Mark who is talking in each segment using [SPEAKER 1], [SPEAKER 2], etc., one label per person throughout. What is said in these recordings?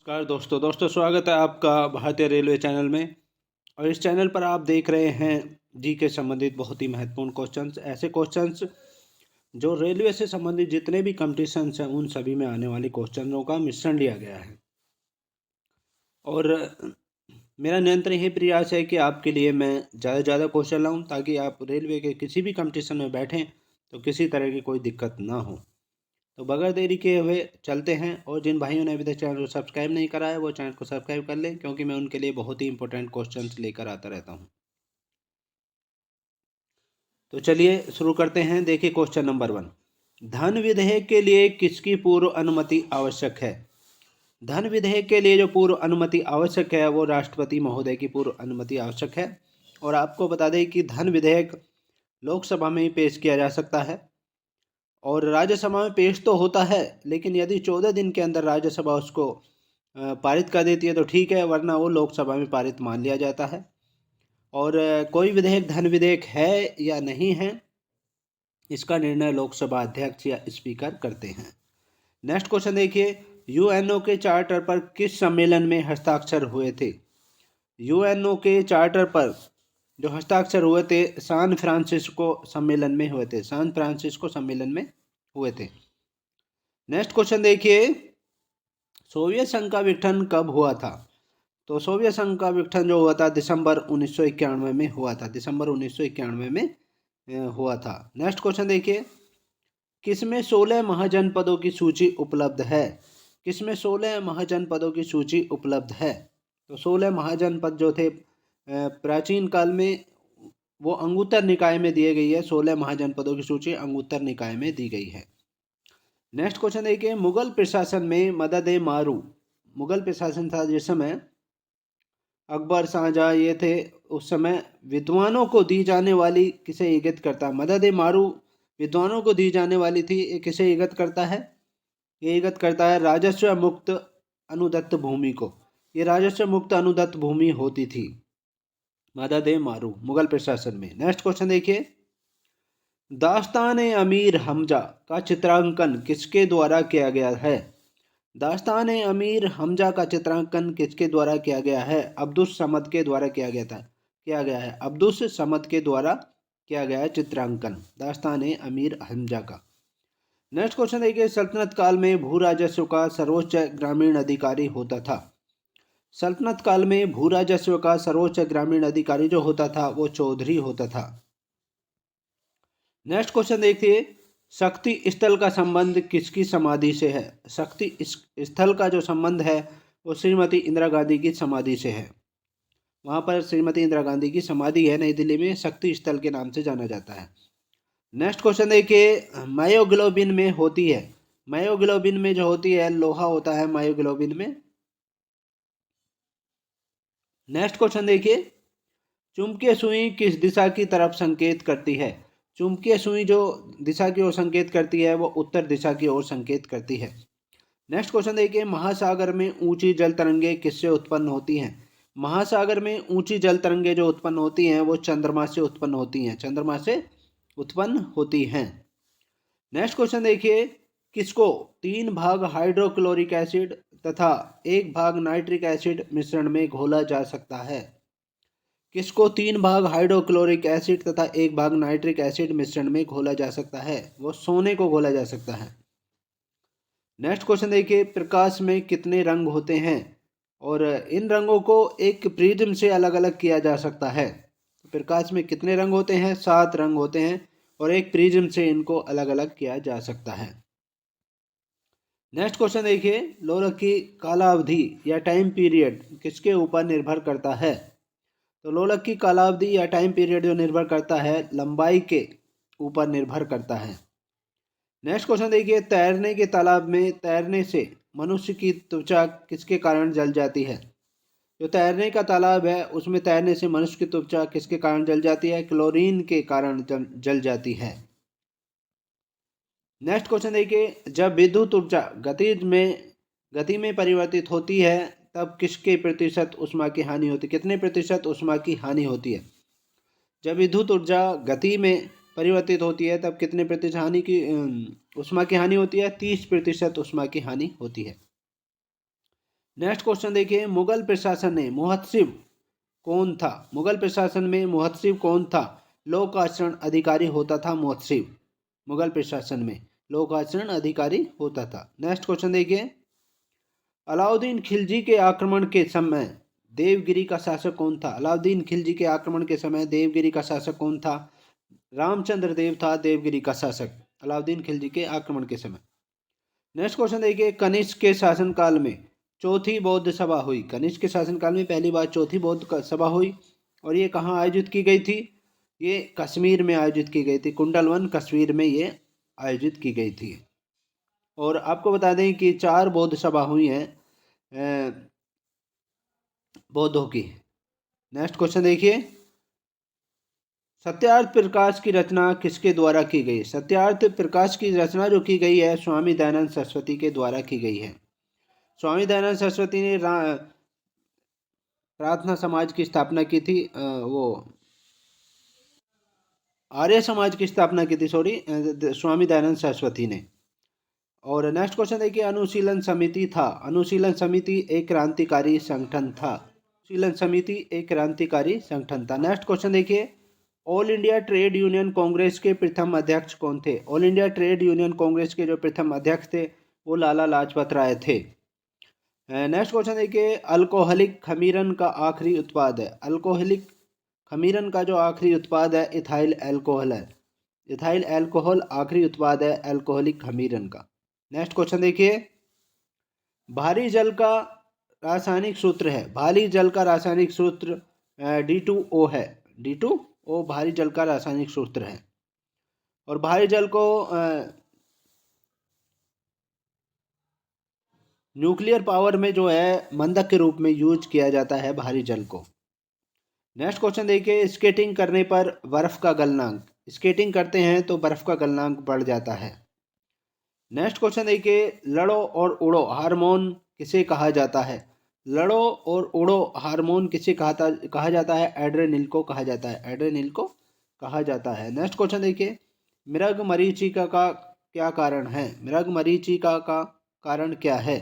[SPEAKER 1] नमस्कार दोस्तों स्वागत है आपका भारतीय रेलवे चैनल में। और इस चैनल पर आप देख रहे हैं जी के संबंधित बहुत ही महत्वपूर्ण क्वेश्चंस, ऐसे क्वेश्चंस जो रेलवे से संबंधित जितने भी कंपटीशंस हैं उन सभी में आने वाले क्वेश्चनों का मिश्रण लिया गया है। और मेरा निरंतर यही प्रयास है कि आपके लिए मैं ज़्यादा से ज़्यादा क्वेश्चन लाऊँ ताकि आप रेलवे के किसी भी कंपटीशन में बैठें तो किसी तरह की कोई दिक्कत ना हो। तो बगैर देरी के हुए चलते हैं। और जिन भाइयों ने अभी तक चैनल को सब्सक्राइब नहीं करा है वो चैनल को सब्सक्राइब कर लें, क्योंकि मैं उनके लिए बहुत ही इंपॉर्टेंट क्वेश्चंस लेकर आता रहता हूं। तो चलिए शुरू करते हैं। देखिए क्वेश्चन नंबर 1, धन विधेयक के लिए किसकी पूर्व अनुमति आवश्यक है? धन विधेयक के लिए जो पूर्व अनुमति आवश्यक है वो राष्ट्रपति महोदय की पूर्व अनुमति आवश्यक है। और आपको बता दें कि धन विधेयक लोकसभा में ही पेश किया जा सकता है और राज्यसभा में पेश तो होता है, लेकिन यदि 14 दिन के अंदर राज्यसभा उसको पारित कर देती है तो ठीक है, वरना वो लोकसभा में पारित मान लिया जाता है। और कोई विधेयक धन विधेयक है या नहीं है, इसका निर्णय लोकसभा अध्यक्ष या स्पीकर करते हैं। नेक्स्ट क्वेश्चन देखिए, यूएनओ के चार्टर पर किस सम्मेलन में हस्ताक्षर हुए थे? यूएनओ के चार्टर पर जो हस्ताक्षर हुए थे सैन फ्रांसिस्को सम्मेलन में हुए थे। सैन फ्रांसिस्को सम्मेलन में हुए थे। नेक्स्ट क्वेश्चन देखिए, सोवियत संघ का विघटन कब हुआ था? तो सोवियत संघ का विघटन जो हुआ था दिसंबर 1991 में हुआ था। दिसंबर 1991 में हुआ था। नेक्स्ट क्वेश्चन देखिए, किसमें 16 महाजनपदों की सूची उपलब्ध है? किसमें 16 महाजनपदों की सूची उपलब्ध है? तो 16 महाजनपद जो थे प्राचीन काल में वो अंगुत्तर निकाय में दिए गई है। 16 महाजनपदों की सूची अंगुत्तर निकाय में दी गई है। नेक्स्ट क्वेश्चन देखिए, मुगल प्रशासन में मदद-ए-मारू, मुगल प्रशासन था जिस समय अकबर शाहजहाँ ये थे, उस समय विद्वानों को दी जाने वाली किसे इंगित करता? मदद-ए-मारू विद्वानों को दी जाने वाली थी, ये किसे इंगित करता है? ये इंगित करता है राजस्व मुक्त अनुदत्त भूमि को। ये राजस्व मुक्त अनुदत्त भूमि होती थी मदद-ए-मारू मुगल प्रशासन में। नेक्स्ट क्वेश्चन देखिए, दास्तान-ए अमीर हमजा का चित्रांकन किसके द्वारा किया गया है? दास्तान-ए-अमीर हमजा का चित्रांकन किसके द्वारा किया गया है? अब्दुस समद के द्वारा किया गया है। अब्दुस समद के द्वारा किया गया है चित्रांकन दास्तान-ए-अमीर हमजा का। नेक्स्ट क्वेश्चन देखिए, सल्तनत काल में भू राजस्व का सर्वोच्च ग्रामीण अधिकारी होता था। सल्तनत काल में भू राजस्व का सर्वोच्च ग्रामीण अधिकारी जो होता था वो चौधरी होता था। नेक्स्ट क्वेश्चन देखिए, शक्ति स्थल का संबंध किसकी समाधि से है? शक्ति स्थल का जो संबंध है वो श्रीमती इंदिरा गांधी की समाधि से है। वहाँ पर श्रीमती इंदिरा गांधी की समाधि है नई दिल्ली में, शक्ति स्थल के नाम से जाना जाता है। नेक्स्ट क्वेश्चन देखिए, मायोग्लोबिन में होती है, मायोग्लोबिन में जो होती है लोहा होता है मायोग्लोबिन में। नेक्स्ट क्वेश्चन देखिए, चुंबकीय सुई किस दिशा की तरफ संकेत करती है? चुंबकीय सुई जो दिशा की ओर संकेत करती है वो उत्तर दिशा की ओर संकेत करती है। नेक्स्ट क्वेश्चन देखिए, महासागर में ऊंची जल तरंगे किससे उत्पन्न होती हैं? महासागर में ऊंची जल तरंगे जो उत्पन्न होती हैं वो चंद्रमा से उत्पन्न होती हैं, चंद्रमा से उत्पन्न होती हैं। नेक्स्ट क्वेश्चन देखिए, किसको 3 भाग हाइड्रोक्लोरिक एसिड तथा 1 भाग नाइट्रिक एसिड मिश्रण में घोला जा सकता है? किसको 3 भाग हाइड्रोक्लोरिक एसिड तथा 1 भाग नाइट्रिक एसिड मिश्रण में घोला जा सकता है? वो सोने को घोला जा सकता है। नेक्स्ट क्वेश्चन देखिए, प्रकाश में कितने रंग होते हैं और इन रंगों को एक प्रिज्म से अलग अलग किया जा सकता है? प्रकाश में कितने रंग होते हैं? 7 रंग होते हैं और एक प्रिज्म से इनको अलग अलग किया जा सकता है। नेक्स्ट क्वेश्चन देखिए, लोलक की कालावधि या टाइम पीरियड किसके ऊपर निर्भर करता है? तो लोलक की कालावधि या टाइम पीरियड जो निर्भर करता है लंबाई के ऊपर निर्भर करता है। नेक्स्ट क्वेश्चन देखिए, तैरने के तालाब में तैरने से मनुष्य की त्वचा किसके कारण जल जाती है? जो तैरने का तालाब है उसमें तैरने से मनुष्य की त्वचा किसके कारण जल जाती है? क्लोरीन के कारण जल जाती है। नेक्स्ट क्वेश्चन देखिए, जब विद्युत ऊर्जा गति में परिवर्तित होती है तब किसके प्रतिशत ऊष्मा की हानि होती है? कितने प्रतिशत ऊष्मा की हानि होती है? जब विद्युत ऊर्जा गति में परिवर्तित होती है तब कितने प्रतिशत ऊष्मा की हानि होती है? 30% ऊष्मा की हानि होती है। नेक्स्ट क्वेश्चन देखिए, मुगल प्रशासन में मुहत्सिब कौन था? मुगल प्रशासन में मुहत्सिब कौन था? लोक आचरण अधिकारी होता था मुहत्सिब। मुगल प्रशासन में लोक आचरण अधिकारी होता था। नेक्स्ट क्वेश्चन देखिए, अलाउद्दीन खिलजी के आक्रमण के समय देवगिरी का शासक कौन था? अलाउद्दीन खिलजी के आक्रमण के समय देवगिरी का शासक कौन था? रामचंद्र देव था देवगिरी का शासक अलाउद्दीन खिलजी के आक्रमण के समय। नेक्स्ट क्वेश्चन देखिए, कनिष्क के शासनकाल में चौथी बौद्ध सभा हुई। कनिष्क के शासनकाल में पहली बार चौथी बौद्ध सभा हुई और ये कहाँ आयोजित की गई थी? ये कश्मीर में आयोजित की गई थी। कुंडलवन कश्मीर में ये आयोजित की गई थी। और आपको बता दें कि 4 बौद्ध सभा हुई हैं बौद्धों की। नेक्स्ट क्वेश्चन देखिए, सत्यार्थ प्रकाश की रचना किसके द्वारा की गई? सत्यार्थ प्रकाश की रचना जो की गई है स्वामी दयानंद सरस्वती के द्वारा की गई है। स्वामी दयानंद सरस्वती ने प्रार्थना समाज की स्थापना की थी। वो आर्य समाज की स्थापना की थी, स्वामी दयानंद सरस्वती ने। और नेक्स्ट क्वेश्चन देखिए, अनुशीलन समिति था। अनुशीलन समिति एक क्रांतिकारी संगठन था। अनुशीलन समिति एक क्रांतिकारी संगठन था। नेक्स्ट क्वेश्चन देखिए, all India trade union Congress के प्रथम अध्यक्ष कौन थे? All India trade union Congress के जो प्रथम अध्यक्ष थे वो लाला लाजपत राय थे। नेक्स्ट क्वेश्चन देखिए, अल्कोहलिक खमीरन का आखिरी उत्पाद है। अल्कोहलिक खमीरन का जो आखिरी उत्पाद है इथाइल अल्कोहल है। इथाइल अल्कोहल आखिरी उत्पाद है अल्कोहलिक खमीरन का। नेक्स्ट क्वेश्चन देखिए, भारी जल का रासायनिक सूत्र है। भारी जल का रासायनिक सूत्र D2O है। D2O भारी जल का रासायनिक सूत्र है। और भारी जल को न्यूक्लियर पावर में जो है मंदक के रूप में यूज किया जाता है भारी जल को। नेक्स्ट क्वेश्चन देखिए, स्केटिंग करने पर बर्फ का गलनांक। स्केटिंग करते हैं तो बर्फ का गलनांक बढ़ जाता है। नेक्स्ट क्वेश्चन देखिए, लड़ो और उड़ो हार्मोन किसे कहा जाता है? लड़ो और उड़ो हार्मोन किसे कहा जाता है? एड्रेनल को कहा जाता है। एड्रेनल को कहा जाता है। नेक्स्ट क्वेश्चन देखिए, मृग मरीचिका का क्या कारण है? मृग मरीचिका का कारण क्या है?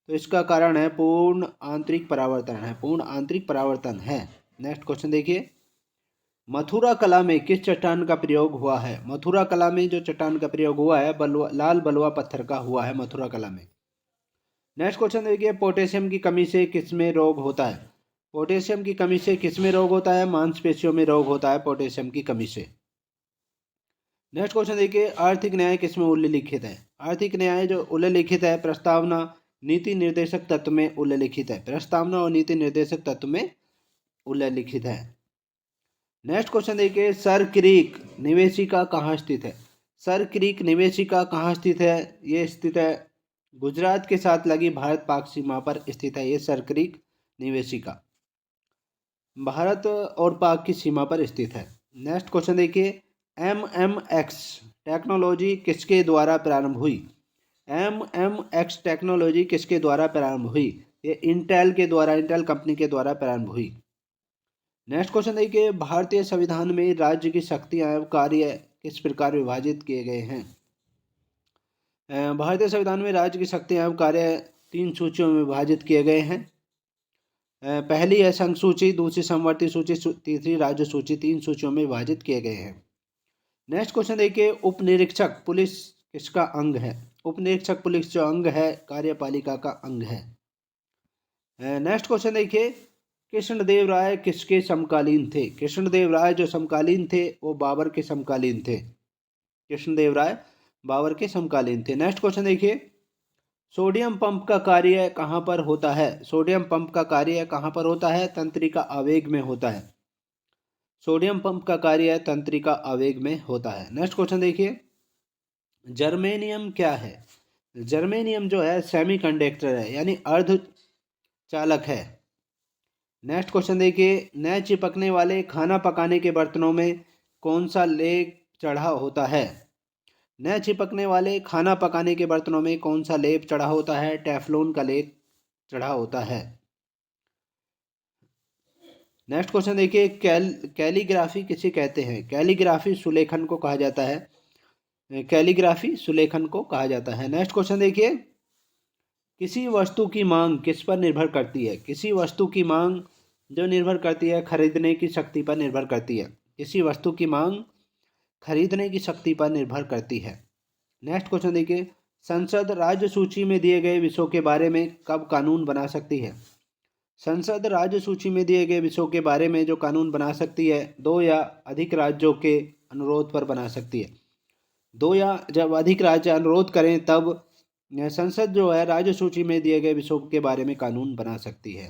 [SPEAKER 1] तो इसका कारण है पूर्ण आंतरिक परावर्तन है। पूर्ण आंतरिक परावर्तन है। नेक्स्ट क्वेश्चन देखिए, मथुरा कला में किस चट्टान का प्रयोग हुआ है? मथुरा कला में जो चट्टान का प्रयोग हुआ है लाल बलुआ पत्थर का हुआ है मथुरा कला में। नेक्स्ट क्वेश्चन देखिए, पोटेशियम की कमी से किसमें रोग होता है? पोटेशियम की कमी से किसमें रोग होता है? मांसपेशियों में रोग होता है पोटेशियम की कमी से। नेक्स्ट क्वेश्चन देखिए, आर्थिक न्याय किसमें उल्लिखित है? आर्थिक न्याय जो उल्लिखित है प्रस्तावना नीति निर्देशक तत्व में उल्लिखित है। प्रस्तावना और नीति निर्देशक तत्व में उल्लिखित है। नेक्स्ट क्वेश्चन देखिए, सर क्रीक निवेशिका कहाँ स्थित है? सर क्रीक निवेशिका कहाँ स्थित है? ये स्थित है गुजरात के साथ लगी भारत पाक सीमा पर स्थित है। ये सर क्रीक निवेशिका भारत और पाक की सीमा पर स्थित है। नेक्स्ट क्वेश्चन देखिए, MMX टेक्नोलॉजी किसके द्वारा प्रारंभ हुई? MMX टेक्नोलॉजी किसके द्वारा प्रारंभ हुई? ये इंटेल के द्वारा, इंटेल कंपनी के द्वारा प्रारंभ हुई। नेक्स्ट क्वेश्चन देखिए, भारतीय संविधान में राज्य की शक्तियां एवं कार्य किस प्रकार विभाजित किए गए हैं? भारतीय संविधान में राज्य की शक्तियां एवं कार्य 3 सूचियों में विभाजित किए गए हैं। पहली है संघ सूची, दूसरी समवर्ती सूची, तीसरी राज्य सूची। 3 सूचियों में विभाजित किए गए हैं। नेक्स्ट क्वेश्चन देखिए, उप निरीक्षक पुलिस किसका अंग है? उप निरीक्षक पुलिस जो अंग है कार्यपालिका का अंग है। नेक्स्ट क्वेश्चन देखिए, कृष्णदेव राय किसके समकालीन थे? कृष्णदेव राय जो समकालीन थे वो बाबर के समकालीन थे। कृष्णदेव राय बाबर के समकालीन थे। नेक्स्ट क्वेश्चन देखिए, सोडियम पंप का कार्य कहाँ पर होता है? सोडियम पंप का कार्य कहाँ पर होता है? तंत्रिका आवेग में होता है। सोडियम पंप का कार्य तंत्रिका आवेग में होता है। नेक्स्ट क्वेश्चन देखिए, जर्मेनियम क्या है? जर्मेनियम जो है सेमीकंडक्टर है यानी अर्धचालक है। नेक्स्ट क्वेश्चन देखिए, न चिपकने वाले खाना पकाने के बर्तनों में कौन सा लेप चढ़ा होता है? न चिपकने वाले खाना पकाने के बर्तनों में कौन सा लेप चढ़ा होता है? टेफ्लॉन का लेप चढ़ा होता है। नेक्स्ट क्वेश्चन देखिए, कैलीग्राफी किसे कहते हैं? कैलीग्राफी सुलेखन को कहा जाता है। कैलीग्राफी सुलेखन को कहा जाता है। नेक्स्ट क्वेश्चन देखिए, किसी वस्तु की मांग किस पर निर्भर करती है? किसी वस्तु की मांग जो निर्भर करती है खरीदने की शक्ति पर निर्भर करती है। किसी वस्तु की मांग खरीदने की शक्ति पर निर्भर करती है। नेक्स्ट क्वेश्चन देखिए, संसद राज्य सूची में दिए गए विषयों के बारे में कब कानून बना सकती है? संसद राज्य सूची में दिए गए विषयों के बारे में जो कानून बना सकती है, दो या अधिक राज्यों के अनुरोध पर बना सकती है। दो या जब अधिक राज्य अनुरोध करें तब संसद जो है राज्य सूची में दिए गए विषयों के बारे में कानून बना सकती है।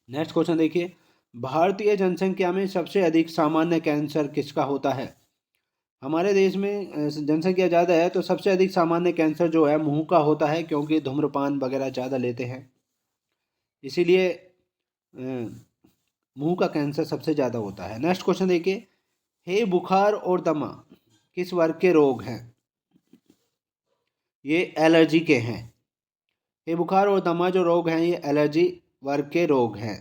[SPEAKER 1] नेक्स्ट क्वेश्चन देखिए, भारतीय जनसंख्या में सबसे अधिक सामान्य कैंसर किसका होता है? हमारे देश में जनसंख्या ज़्यादा है तो सबसे अधिक सामान्य कैंसर जो है मुंह का होता है, क्योंकि धूम्रपान वगैरह ज़्यादा लेते हैं, इसीलिए मुंह का कैंसर सबसे ज़्यादा होता है। नेक्स्ट क्वेश्चन देखिए, हे बुखार और दमा किस वर्ग के रोग हैं? ये एलर्जी के हैं। ये बुखार और दमा जो रोग हैं ये एलर्जी वर्ग के रोग हैं।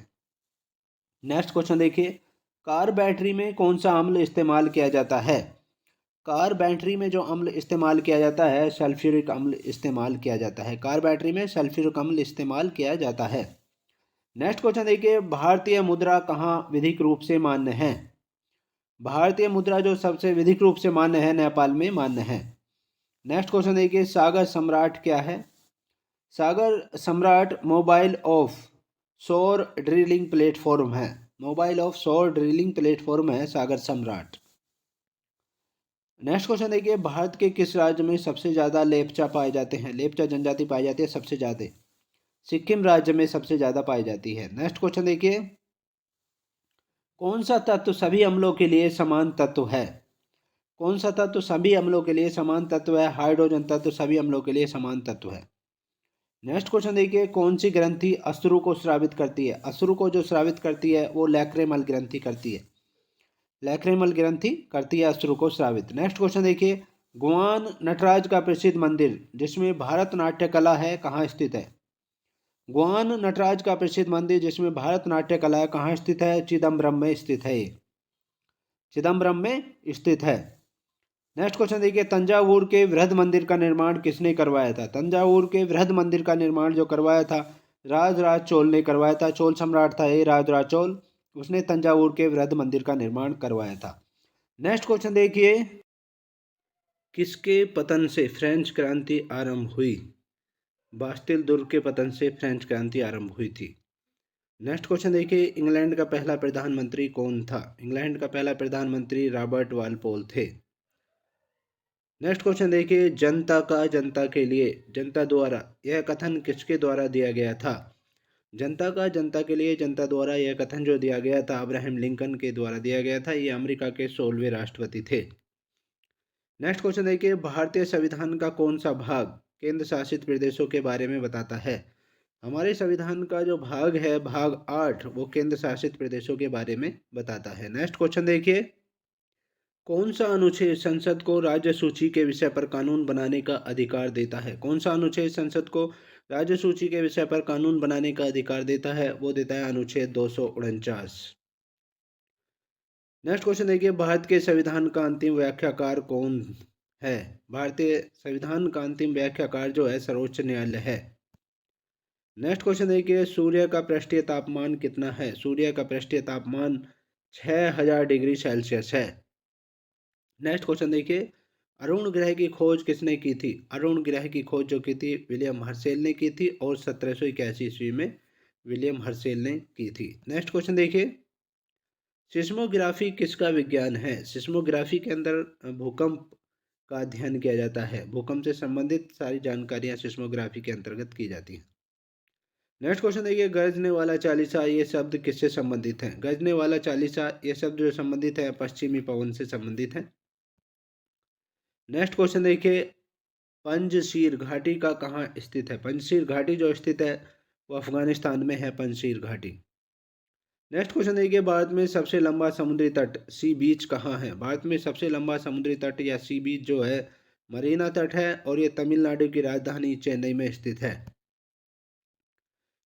[SPEAKER 1] नेक्स्ट क्वेश्चन देखिए, कार बैटरी में कौन सा अम्ल इस्तेमाल किया जाता है? कार बैटरी में जो अम्ल इस्तेमाल किया जाता है सल्फ्यूरिक अम्ल इस्तेमाल किया जाता है। कार बैटरी में सल्फ्यूरिक अम्ल इस्तेमाल किया जाता है। नेक्स्ट क्वेश्चन देखिए, भारतीय मुद्रा कहाँ विधिक रूप से मान्य है? भारतीय मुद्रा जो सबसे विधिक रूप से मान्य है नेपाल में मान्य है। नेक्स्ट क्वेश्चन देखिए, सागर सम्राट क्या है? सागर सम्राट मोबाइल ऑफ सौर ड्रिलिंग प्लेटफॉर्म है। मोबाइल ऑफ सौर ड्रिलिंग प्लेटफॉर्म है सागर सम्राट। नेक्स्ट क्वेश्चन देखिए, भारत के किस राज्य में सबसे ज़्यादा लेपचा पाए जाते हैं? लेपचा जनजाति पाई जाती है सबसे ज़्यादा। सिक्किम राज्य में सबसे ज़्यादा पाई जाती है। नेक्स्ट क्वेश्चन देखिए, कौन सा तत्व सभी अम्लों के लिए समान तत्व है? कौन सा तत्व सभी अम्लों के लिए समान तत्व है? हाइड्रोजन तत्व सभी अम्लों के लिए समान तत्व है। नेक्स्ट क्वेश्चन देखिए, कौन सी ग्रंथि अश्रु को स्रावित करती है? अश्रु को जो स्रावित करती है वो लैक्रिमल ग्रंथि करती है। लैक्रिमल ग्रंथि करती है अश्रु को स्रावित। नेक्स्ट क्वेश्चन देखिए, गोवान नटराज का प्रसिद्ध मंदिर जिसमें भारत नाट्य कला है कहाँ स्थित है? गोवान नटराज का प्रसिद्ध मंदिर जिसमें भारत नाट्य कला है कहाँ स्थित है? चिदम्बरम में स्थित है। चिदम्बरम में स्थित है। नेक्स्ट क्वेश्चन देखिए, तंजावुर के बृहद मंदिर का निर्माण किसने करवाया था? तंजावुर के बृहद मंदिर का निर्माण जो करवाया था राजराज चोल ने करवाया था। चोल सम्राट था ये राजराज चोल, उसने तंजावुर के बृहद मंदिर का निर्माण करवाया था। नेक्स्ट क्वेश्चन देखिए, किसके पतन से फ्रेंच क्रांति आरंभ हुई? बास्टिल दुर्ग के पतन से फ्रेंच क्रांति आरंभ हुई थी। नेक्स्ट क्वेश्चन देखिए, इंग्लैंड का पहला प्रधानमंत्री कौन था? इंग्लैंड का पहला प्रधानमंत्री रॉबर्ट वालपोल थे। नेक्स्ट क्वेश्चन देखिए, जनता का जनता के लिए जनता द्वारा यह कथन किसके द्वारा दिया गया था? जनता का जनता के लिए जनता द्वारा यह कथन जो दिया गया था अब्राहम लिंकन के द्वारा दिया गया था। ये अमेरिका के 16वें राष्ट्रपति थे। नेक्स्ट क्वेश्चन देखिए, भारतीय संविधान का कौन सा भाग केंद्र शासित प्रदेशों के बारे में बताता है? हमारे संविधान का जो भाग है भाग 8 वो केंद्र शासित प्रदेशों के बारे में बताता है। नेक्स्ट क्वेश्चन देखिए, कौन सा अनुच्छेद संसद को राज्य सूची के विषय पर कानून बनाने का अधिकार देता है? कौन सा अनुच्छेद संसद को राज्य सूची के विषय पर कानून बनाने का अधिकार देता है? वो देता है अनुच्छेद 249। नेक्स्ट क्वेश्चन देखिए, भारत के संविधान का अंतिम व्याख्याकार कौन है? भारतीय संविधान का अंतिम व्याख्याकार जो है सर्वोच्च न्यायालय है। नेक्स्ट क्वेश्चन देखिए, सूर्य का पृष्ठीय तापमान कितना है? सूर्य का पृष्ठीय तापमान 6000 डिग्री सेल्सियस है। नेक्स्ट क्वेश्चन देखिए, अरुण ग्रह की खोज किसने की थी? अरुण ग्रह की खोज जो की थी विलियम हर्शेल ने की थी और 1781 ईस्वी में विलियम हर्शेल ने की थी। नेक्स्ट क्वेश्चन देखिए, सिस्मोग्राफी किसका विज्ञान है? सिस्मोग्राफी के अंदर भूकंप का अध्ययन किया जाता है। भूकंप से संबंधित सारी जानकारियां सिस्मोग्राफी के अंतर्गत की जाती हैं। नेक्स्ट क्वेश्चन देखिए, गरजने वाला चालीसा ये शब्द किससे संबंधित है? गरजने वाला चालीसा ये शब्द जो संबंधित है पश्चिमी पवन से संबंधित है। नेक्स्ट क्वेश्चन देखिए, पंजशीर घाटी का कहाँ स्थित है? पंजशीर घाटी जो स्थित है वो अफगानिस्तान में है पंजशीर घाटी। नेक्स्ट क्वेश्चन देखिए, भारत में सबसे लंबा समुद्री तट सी बीच कहाँ है? भारत में सबसे लंबा समुद्री तट या सी बीच जो है मरीना तट है और ये तमिलनाडु की राजधानी चेन्नई में स्थित है।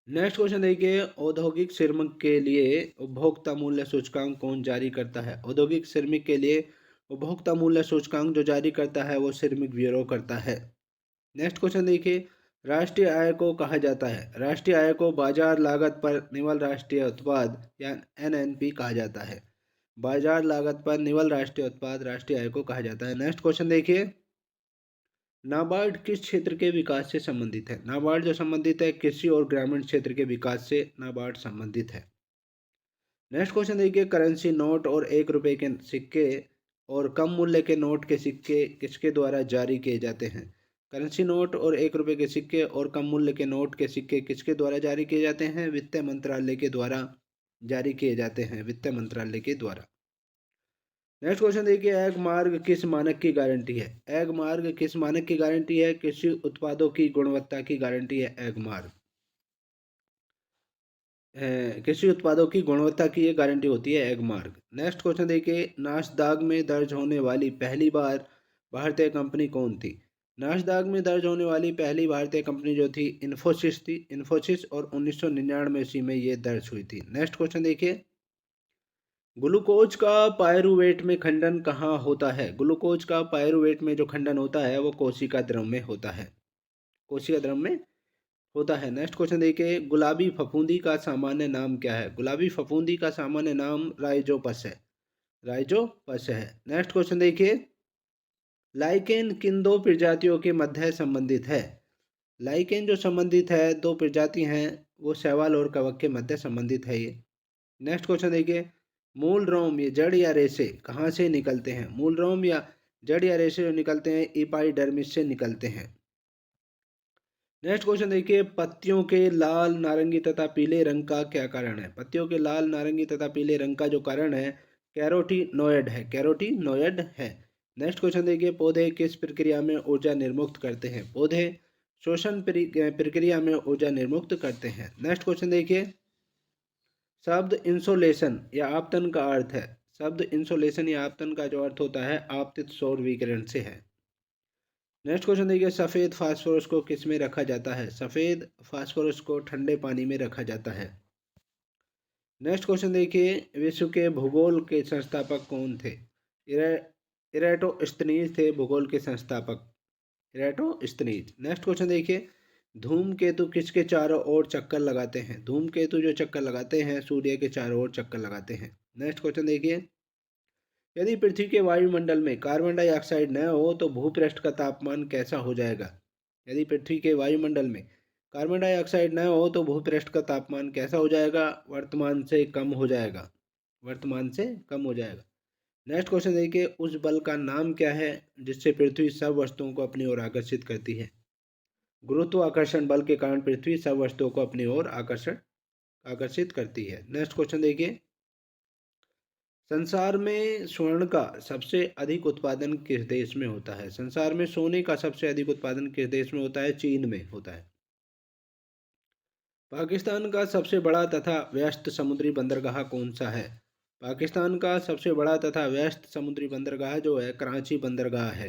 [SPEAKER 1] नेक्स्ट क्वेश्चन देखिए, औद्योगिक श्रमिक के लिए उपभोक्ता मूल्य सूचकांक कौन जारी करता है? औद्योगिक श्रमिक के लिए उपभोक्ता मूल्य सूचकांक जो जारी करता है वो श्रमिक ब्यूरो करता है। नेक्स्ट क्वेश्चन देखिए, राष्ट्रीय आय को कहा जाता है? राष्ट्रीय आय को बाजार लागत पर निवल राष्ट्रीय उत्पाद या एनएनपी कहा जाता है। बाजार लागत पर निवल राष्ट्रीय उत्पाद राष्ट्रीय आय को कहा जाता है। नेक्स्ट क्वेश्चन देखिए, नाबार्ड किस क्षेत्र के विकास से संबंधित है? नाबार्ड जो संबंधित है कृषि और ग्रामीण क्षेत्र के विकास से नाबार्ड संबंधित है। नेक्स्ट क्वेश्चन देखिए, करेंसी नोट और 1 रुपए के सिक्के और कम मूल्य के नोट के सिक्के किसके द्वारा जारी किए जाते हैं? करेंसी नोट और 1 रुपए के सिक्के और कम मूल्य के नोट के सिक्के किसके द्वारा जारी किए जाते हैं? वित्त मंत्रालय के द्वारा जारी किए जाते हैं, वित्त मंत्रालय के द्वारा। नेक्स्ट क्वेश्चन देखिए, एग मार्ग किस मानक की गारंटी है? एग मार्ग किस मानक की गारंटी है? कृषि उत्पादों की गुणवत्ता की गारंटी है एग मार्ग। कृषि उत्पादों की गुणवत्ता की ये गारंटी होती है एग मार्ग। नेक्स्ट क्वेश्चन देखिए, नासदाग में दर्ज होने वाली पहली बार भारतीय कंपनी कौन थी? नासदाग में दर्ज होने वाली पहली भारतीय कंपनी जो थी इन्फोसिस थी। इन्फोसिस और 1999 ईस्वी में ये दर्ज हुई थी। नेक्स्ट क्वेश्चन देखिए, ग्लूकोज का पायरुवेट में खंडन कहाँ होता है? ग्लूकोज का पायरुवेट में जो खंडन होता है वो कोशिका द्रव में होता है, कोशिका द्रव में होता है। नेक्स्ट क्वेश्चन देखिए, गुलाबी फफूंदी का सामान्य नाम क्या है? गुलाबी फफूंदी का सामान्य नाम राइजोपस है, राइजोपस है। नेक्स्ट क्वेश्चन देखिए, लाइकेन किन दो प्रजातियों के मध्य संबंधित है? लाइकेन जो संबंधित है दो प्रजाति हैं, वो शैवाल और कवक के मध्य संबंधित है ये। नेक्स्ट क्वेश्चन देखिए, मूल रोम ये जड़ या रेशे कहाँ से निकलते हैं? मूल रोम या जड़ या रेशे जो निकलते हैं इपाइडर्मिस से निकलते हैं। नेक्स्ट क्वेश्चन देखिए, पत्तियों के लाल नारंगी तथा पीले रंग का क्या कारण है? पत्तियों के लाल नारंगी तथा पीले रंग का जो कारण है कैरोटीनोइड है, कैरोटीनोइड है। नेक्स्ट क्वेश्चन देखिए, पौधे किस प्रक्रिया में ऊर्जा निर्मुक्त करते हैं? पौधे शोषण प्रक्रिया में ऊर्जा निर्मुक्त करते हैं। नेक्स्ट क्वेश्चन देखिए, शब्द इंसोलेशन या आपतन का अर्थ है? शब्द इंसोलेशन या आपतन का जो अर्थ होता है आपतित सौर विकिरण से है। नेक्स्ट क्वेश्चन देखिए, सफ़ेद फास्फोरस को किस में रखा जाता है? सफ़ेद फास्फोरस को ठंडे पानी में रखा जाता है। नेक्स्ट क्वेश्चन देखिए, विश्व के भूगोल के संस्थापक कौन थे? इरेटोस्थनीज थे भूगोल के संस्थापक, इरेटोस्थनीज। नेक्स्ट क्वेश्चन देखिए, धूमकेतु किसके चारों ओर चक्कर लगाते हैं? धूमकेतु जो चक्कर लगाते हैं सूर्य के चारों ओर चक्कर लगाते हैं। नेक्स्ट क्वेश्चन देखिए, यदि पृथ्वी के वायुमंडल में कार्बन डाइऑक्साइड न हो तो भूपृष्ठ का तापमान कैसा हो जाएगा? यदि पृथ्वी के वायुमंडल में कार्बन डाइऑक्साइड न हो तो भूपृष्ठ का तापमान कैसा हो जाएगा? वर्तमान से कम हो जाएगा, वर्तमान से कम हो जाएगा। नेक्स्ट क्वेश्चन देखिए, उस बल का नाम क्या है जिससे पृथ्वी सब वस्तुओं को अपनी ओर आकर्षित करती है? गुरुत्वाकर्षण बल के कारण पृथ्वी सब वस्तुओं को अपनी ओर आकर्षित करती है। नेक्स्ट क्वेश्चन देखिए, संसार में स्वर्ण का सबसे अधिक उत्पादन किस देश में होता है? संसार में सोने का सबसे अधिक उत्पादन किस देश में होता है? चीन में होता है। पाकिस्तान का सबसे बड़ा तथा व्यस्त समुद्री बंदरगाह कौन सा है? पाकिस्तान का सबसे बड़ा तथा व्यस्त समुद्री बंदरगाह जो है कराची बंदरगाह है।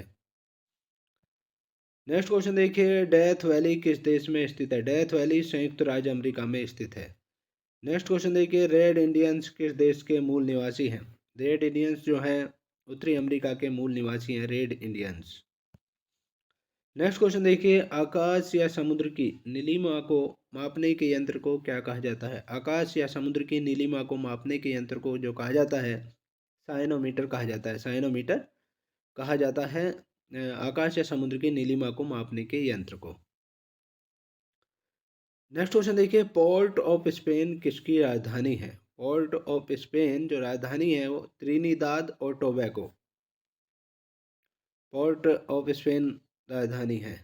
[SPEAKER 1] नेक्स्ट क्वेश्चन देखिए, डेथ वैली किस देश में स्थित है? डेथ वैली संयुक्त राज्य अमेरिका में स्थित है। नेक्स्ट क्वेश्चन देखिए, रेड इंडियंस किस देश के मूल निवासी हैं? रेड इंडियंस जो हैं उत्तरी अमेरिका के मूल निवासी हैं रेड इंडियंस। नेक्स्ट क्वेश्चन देखिए, आकाश या समुद्र की नीलिमा को मापने के यंत्र को क्या कहा जाता है? आकाश या समुद्र की नीलिमा को मापने के यंत्र को जो कहा जाता है साइनोमीटर कहा जाता है, साइनोमीटर कहा जाता है आकाश या समुद्र की नीलिमा को मापने के यंत्र को। नेक्स्ट क्वेश्चन देखिए, पोर्ट ऑफ स्पेन किसकी राजधानी है? पोर्ट ऑफ स्पेन जो राजधानी है वो त्रिनिदाद और टोबैगो, पोर्ट ऑफ स्पेन राजधानी है।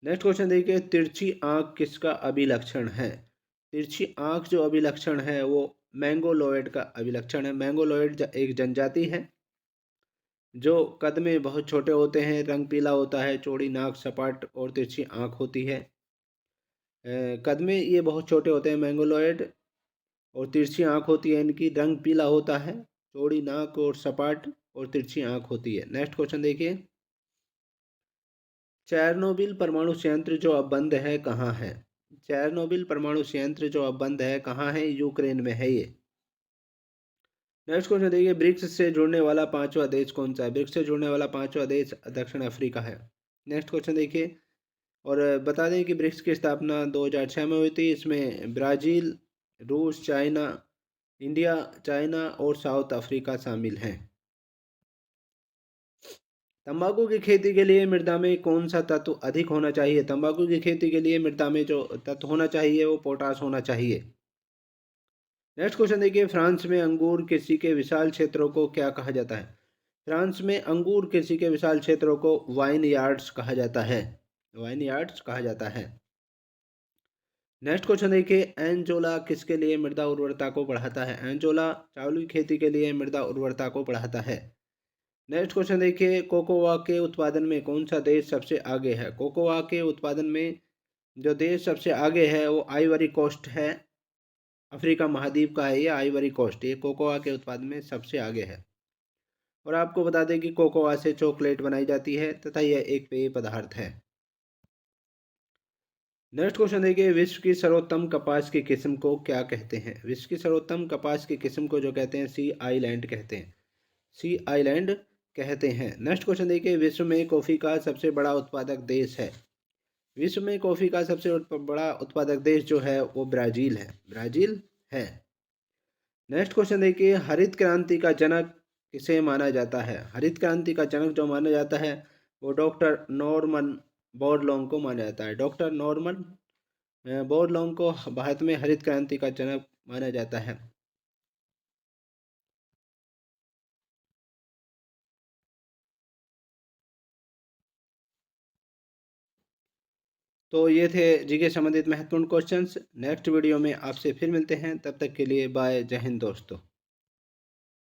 [SPEAKER 1] नेक्स्ट क्वेश्चन देखिए, तिरछी आंख किसका अभिलक्षण है? तिरछी आंख जो अभिलक्षण है वो मैंगोलोइड का अभिलक्षण है। मैंगोलोइड एक जनजाति है जो कद में बहुत छोटे होते हैं, रंग पीला होता है, चौड़ी नाक, सपाट और तिरछी आंख होती है। कद में ये बहुत छोटे होते हैं मैंगोलोइड और तिरछी आंख होती है इनकी, रंग पीला होता है, चौड़ी नाक और सपाट और तिरछी आंख होती है। नेक्स्ट क्वेश्चन देखिए, चेरनोबिल परमाणु संयंत्र जो अब बंद है कहाँ है? चेरनोबिल परमाणु संयंत्र जो अब बंद है कहाँ है? यूक्रेन में है ये। नेक्स्ट क्वेश्चन देखिए, ब्रिक्स से जुड़ने वाला पांचवा देश कौन सा है? ब्रिक्स से जुड़ने वाला पांचवा देश दक्षिण अफ्रीका है। नेक्स्ट क्वेश्चन देखिए, और बता दें कि ब्रिक्स की स्थापना 2006 में हुई थी। इसमें ब्राज़ील, रूस, चाइना, इंडिया, चाइना और साउथ अफ्रीका शामिल हैं। तंबाकू की खेती के लिए मृदा में कौन सा तत्व अधिक होना चाहिए? तंबाकू की खेती के लिए मृदा में जो तत्व होना चाहिए वो पोटाश होना चाहिए। नेक्स्ट क्वेश्चन देखिए, फ्रांस में अंगूर कृषि के विशाल क्षेत्रों को क्या कहा जाता है? फ्रांस में अंगूर कृषि के विशाल क्षेत्रों को वाइन यार्ड्स कहा जाता है। वाइन यार्ड्स कहा जाता है। नेक्स्ट क्वेश्चन देखिए, एंजोला किसके लिए मृदा उर्वरता को बढ़ाता है? एंजोला चावल की खेती के लिए मृदा उर्वरता को बढ़ाता है। नेक्स्ट क्वेश्चन देखिए, कोकोआ के उत्पादन में कौन सा देश सबसे आगे है? कोकोआ के उत्पादन में जो देश सबसे आगे है वो आइवरी कोस्ट है। अफ्रीका महाद्वीप का है ये आइवरी कोस्ट। ये कोकोआ के उत्पादन में सबसे आगे है। और आपको बता दें कि कोकोआ से चॉकलेट बनाई जाती है तथा यह एक पेय पदार्थ है। नेक्स्ट क्वेश्चन देखिए, विश्व की सर्वोत्तम कपास की किस्म को क्या कहते हैं? विश्व की सर्वोत्तम कपास की किस्म को जो कहते हैं सी आइलैंड कहते हैं। सी आइलैंड कहते हैं। नेक्स्ट क्वेश्चन देखिए, विश्व में कॉफ़ी का सबसे बड़ा उत्पादक देश है। विश्व में कॉफ़ी का सबसे बड़ा उत्पादक देश जो है वो ब्राज़ील है। ब्राज़ील है। नेक्स्ट क्वेश्चन देखिए, हरित क्रांति का जनक किसे माना जाता है? हरित क्रांति का जनक जो माना जाता है वो डॉक्टर नॉर्मन बोरलॉन्ग को माना जाता है। डॉक्टर नॉर्मन बोरलॉन्ग को भारत में हरित क्रांति का जनक माना जाता है। तो ये थे जीके संबंधित महत्वपूर्ण क्वेश्चंस। नेक्स्ट वीडियो में आपसे फिर मिलते हैं, तब तक के लिए बाय। जय हिंद दोस्तों।